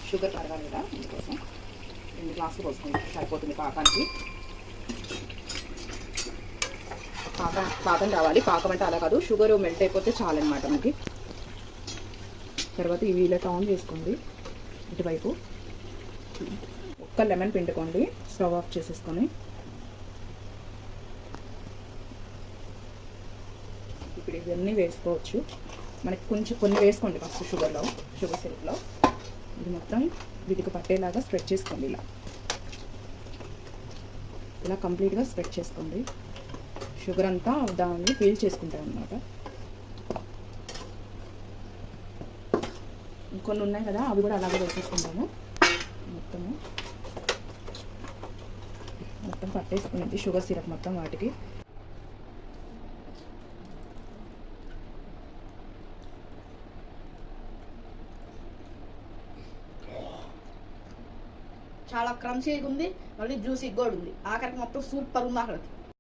Sugar కరగాలి కదా, అందుకోసం 2 గ్లాసులు పోసుకుంది సరిపోతుంది పాకానికి. పాకం రావాలి. పాకం అంటే అలా కాదు, షుగర్ మెల్ట్ అయిపోతే చాలన్నమాట మనకి. తర్వాత ఇవి ఇలా టౌన్ చేసుకోండి. ఇటువైపు ఒక్క లెమన్ పిండుకోండి, స్టవ్ ఆఫ్ చేసేసుకొని. ఇప్పుడు ఇవన్నీ వేసుకోవచ్చు. మనకి కొన్ని వేసుకోండి ఫస్ట్ షుగర్ సిరప్లో. ఇది మొత్తం వీటికి పట్టేలాగా స్ప్రెడ్ చేసుకోండి. ఇలా కంప్లీట్గా స్ప్రెడ్ చేసుకోండి. షుగర్ అంతా దాన్ని ఫీల్ చేసుకుంటాం అన్నమాట. ఇంకొన్ని ఉన్నాయి కదా, అవి కూడా అలాగే వేసేసుకుంటాము. మొత్తం పట్టేసుకునేది షుగర్ సిరప్ మొత్తం వాటికి. చాలా క్రంచీగా ఉంది, మళ్ళీ జ్యూసీగా కూడా ఉంది. ఆఖరికి మొత్తం సూపర్ ఉంది. ఆఖరికి